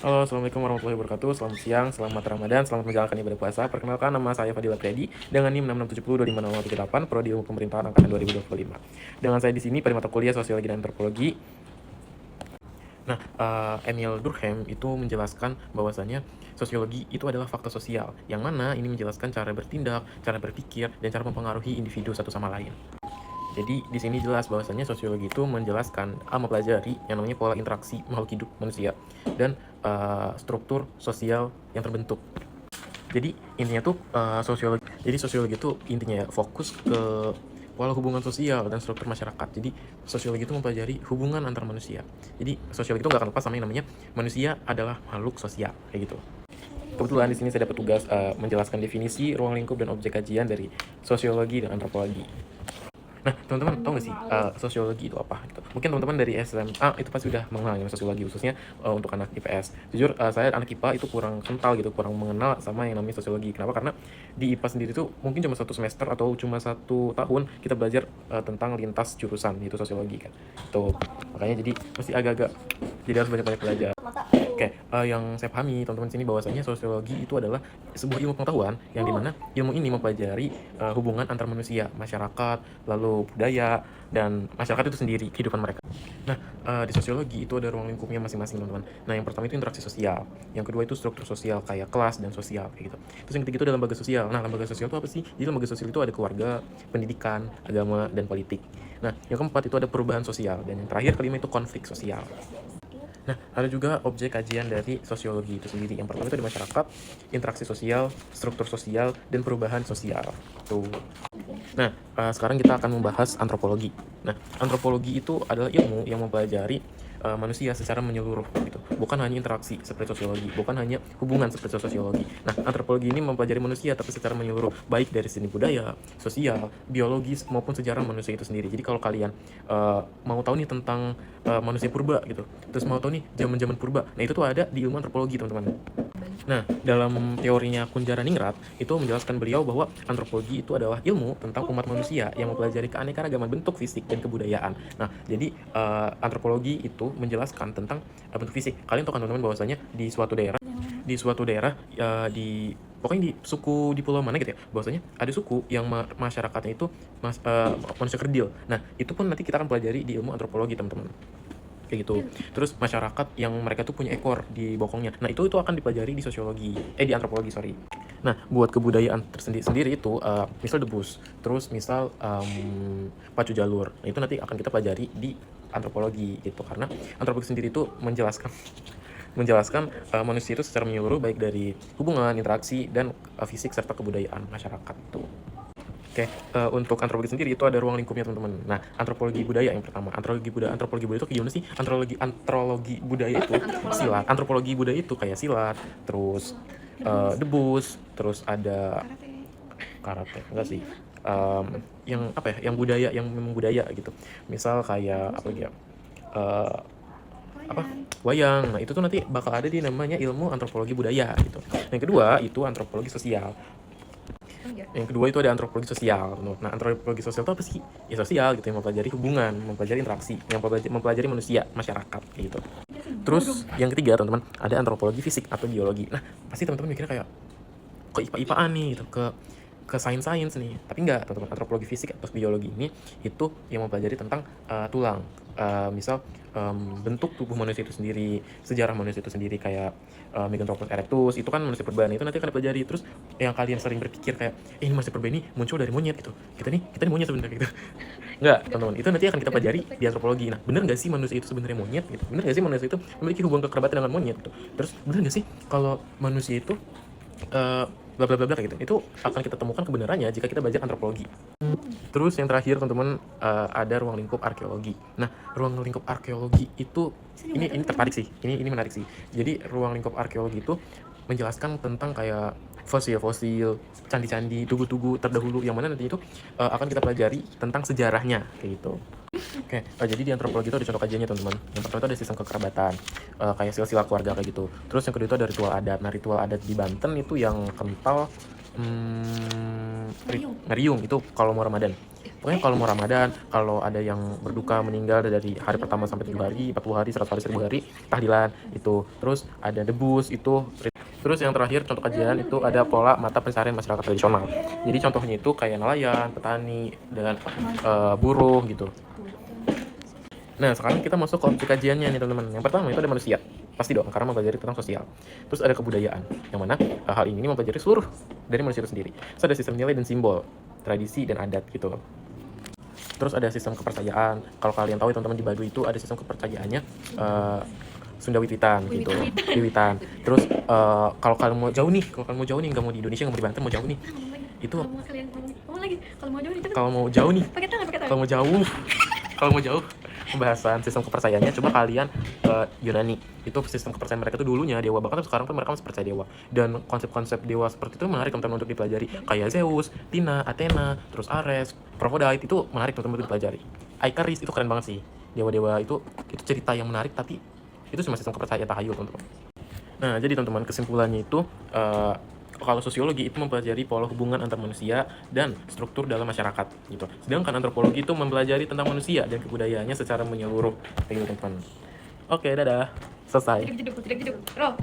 Halo, Assalamualaikum warahmatullahi wabarakatuh. Selamat siang, selamat Ramadan, selamat menjalankan ibadah puasa. Perkenalkan, nama saya Fadila Priadi dengan NIM 6670250038, Prodi Ilmu Pemerintahan Angkatan 2025. Dengan saya di sini pada mata kuliah Sosiologi dan Antropologi. Nah, Emil Durkheim itu menjelaskan bahwasannya sosiologi itu adalah fakta sosial, yang mana ini menjelaskan cara bertindak, cara berpikir, dan cara mempengaruhi individu satu sama lain. Jadi di sini jelas bahwasannya sosiologi itu menjelaskan mempelajari yang namanya pola interaksi makhluk hidup manusia dan struktur sosial yang terbentuk. Jadi intinya tuh sosiologi itu intinya ya fokus ke pola hubungan sosial dan struktur masyarakat. Jadi sosiologi itu mempelajari hubungan antar manusia. Jadi sosiologi itu nggak akan lepas sama yang namanya manusia adalah makhluk sosial kayak gitu. Kebetulan di sini saya dapat tugas menjelaskan definisi, ruang lingkup, dan objek kajian dari sosiologi dan antropologi. Nah, teman-teman tahu nggak sih sosiologi itu apa? Gitu. Mungkin teman-teman dari SMA itu pasti udah mengenal ya sosiologi, khususnya untuk anak IPS. Jujur, saya anak IPA itu kurang kental gitu, kurang mengenal sama yang namanya sosiologi. Kenapa? Karena di IPA sendiri tuh mungkin cuma 1 semester atau cuma 1 tahun kita belajar tentang lintas jurusan, itu sosiologi kan. Itu makanya jadi mesti agak-agak, jadi harus banyak-banyak belajar. Oke, yang saya pahami teman-teman sini bahwasanya sosiologi itu adalah sebuah ilmu pengetahuan yang dimana ilmu ini mempelajari hubungan antar manusia, masyarakat, lalu budaya, dan masyarakat itu sendiri, kehidupan mereka. Nah, di sosiologi itu ada ruang lingkupnya masing-masing teman-teman. Nah, yang pertama itu interaksi sosial, yang kedua itu struktur sosial kayak kelas dan sosial kayak gitu. Terus yang ketiga itu ada lembaga sosial. Nah, lembaga sosial itu apa sih? Jadi lembaga sosial itu ada keluarga, pendidikan, agama, dan politik. Nah, yang keempat itu ada perubahan sosial, dan yang terakhir kelima itu konflik sosial. Nah, ada juga objek kajian dari sosiologi itu sendiri. Yang pertama itu di masyarakat, interaksi sosial, struktur sosial, dan perubahan sosial. Tuh. Nah, sekarang kita akan membahas antropologi. Nah, antropologi itu adalah ilmu yang mempelajari manusia secara menyeluruh gitu. Bukan hanya interaksi seperti sosiologi, bukan hanya hubungan seperti sosiologi. Nah, antropologi ini mempelajari manusia tapi secara menyeluruh, baik dari sini budaya, sosial, biologis maupun sejarah manusia itu sendiri. Jadi kalau kalian mau tahu nih tentang manusia purba gitu, terus mau tahu nih zaman-zaman purba, nah itu tuh ada di ilmu antropologi, teman-teman. Nah, dalam teorinya Kunjaraningrat itu menjelaskan beliau bahwa antropologi itu adalah ilmu tentang umat manusia yang mempelajari keanekaragaman bentuk fisik dan kebudayaan. Nah, jadi antropologi itu menjelaskan tentang bentuk fisik. Kalian tahu kan teman-teman bahwasanya di suatu daerah pokoknya di suku di pulau mana gitu ya, bahwasanya ada suku yang masyarakatnya itu manusia kerdil. Nah, itu pun nanti kita akan pelajari di ilmu antropologi, teman-teman, kayak gitu. Terus masyarakat yang mereka tuh punya ekor di bokongnya. Nah, itu akan dipelajari di antropologi, sorry. Nah, buat kebudayaan tersendiri itu misal debus, terus misal pacu jalur. Nah, itu nanti akan kita pelajari di antropologi gitu, karena antropologi sendiri itu menjelaskan manusia itu secara menyeluruh, baik dari hubungan, interaksi, dan fisik serta kebudayaan masyarakat tuh. Oke, untuk antropologi sendiri itu ada ruang lingkupnya, teman-teman. Nah, antropologi budaya yang pertama. Antropologi budaya itu gimana sih? Antropologi budaya itu silat. Antropologi budaya itu kayak silat, terus debus, terus ada karate. Enggak sih. Yang apa ya? Yang budaya, yang memang budaya gitu. Misal kayak apa lagi ya? Eh, apa? Wayang. Nah, itu tuh nanti bakal ada di namanya ilmu antropologi budaya gitu. Yang kedua itu antropologi sosial. Yang kedua itu ada antropologi sosial. Nah, antropologi sosial itu apa sih? Ya sosial gitu, yang mempelajari hubungan, mempelajari interaksi, yang mempelajari manusia, masyarakat gitu. Terus yang ketiga, teman-teman, ada antropologi fisik atau biologi. Nah, pasti teman-teman mikirnya kayak ke IPA-IPAan nih gitu, ke sains-sains nih. Tapi enggak, teman-teman. Antropologi fisik atau biologi ini itu yang mempelajari tentang tulang. Misal bentuk tubuh manusia itu sendiri, sejarah manusia itu sendiri, kayak Meganthropus erectus itu kan manusia purba, itu nanti akan dipelajari. Terus yang kalian sering berpikir kayak ini manusia purba ini muncul dari monyet gitu, kita nih monyet sebenarnya gitu. Enggak, teman-teman, itu nanti akan kita pelajari di antropologi. Nah, bener nggak sih manusia itu sebenarnya monyet gitu? Bener nggak sih manusia itu memiliki hubungan kekerabatan dengan monyet gitu? Terus bener nggak sih kalau manusia itu bla bla bla bla gitu? Itu akan kita temukan kebenarannya jika kita belajar antropologi. Terus yang terakhir, teman-teman, ada ruang lingkup arkeologi. Nah, ruang lingkup arkeologi itu ini tertarik sih. Ini menarik sih. Jadi ruang lingkup arkeologi itu menjelaskan tentang kayak fosil-fosil, candi-candi, tugu-tugu terdahulu yang mana nanti itu akan kita pelajari tentang sejarahnya kayak gitu. Oke, jadi di antropologi itu ada contoh kajiannya, teman-teman. Yang pertama itu ada sistem kekerabatan, kayak silsilah keluarga kayak gitu. Terus yang kedua itu ada ritual adat. Nah, ritual adat di Banten itu yang kental Ngeriung itu kalau mau Ramadan. Pokoknya kalau mau Ramadan, kalau ada yang berduka meninggal dari hari pertama sampai 7 hari, 40 hari, 100 hari, 1000 hari, tahlilan itu. Terus ada debus itu. Terus yang terakhir contoh kajian itu ada pola mata pencarian masyarakat tradisional. Jadi contohnya itu kayak nelayan, petani, dan buruh gitu. Nah, sekarang kita masuk ke opsi kajiannya nih teman-teman. Yang pertama itu ada manusia. Pasti dong, karena mempelajari tentang sosial. Terus ada kebudayaan, yang mana hal ini mempelajari seluruh dari manusia itu sendiri. Terus ada sistem nilai dan simbol, tradisi dan adat gitu. Terus ada sistem kepercayaan. Kalau kalian tahu teman-teman di Baduy itu ada sistem kepercayaannya Sunda Wiwitan gitu. Wiwitan. Terus kalau kalian mau jauh nih, nggak mau di Indonesia, nggak mau di Banten, mau jauh nih. Itu kalau mau jauh nih, kalau mau jauh pembahasan sistem kepercayaannya, coba kalian Yunani. Itu sistem kepercayaan mereka tuh dulunya dewa, bahkan sekarang tuh mereka masih percaya dewa. Dan konsep-konsep dewa seperti itu menarik teman-teman untuk dipelajari. Kayak Zeus, Tina, Athena, terus Ares, Aphrodite itu menarik teman-teman untuk dipelajari. Icarus itu keren banget sih. Dewa-dewa itu cerita yang menarik, tapi itu cuma sistem kepercayaan tahayul teman-teman. Nah, jadi teman-teman kesimpulannya itu kalau sosiologi itu mempelajari pola hubungan antar manusia dan struktur dalam masyarakat gitu. Sedangkan antropologi itu mempelajari tentang manusia dan kebudayaannya secara menyeluruh. Kayak gitu teman-teman. Oke, dadah. Selesai. Jeduk. Roar.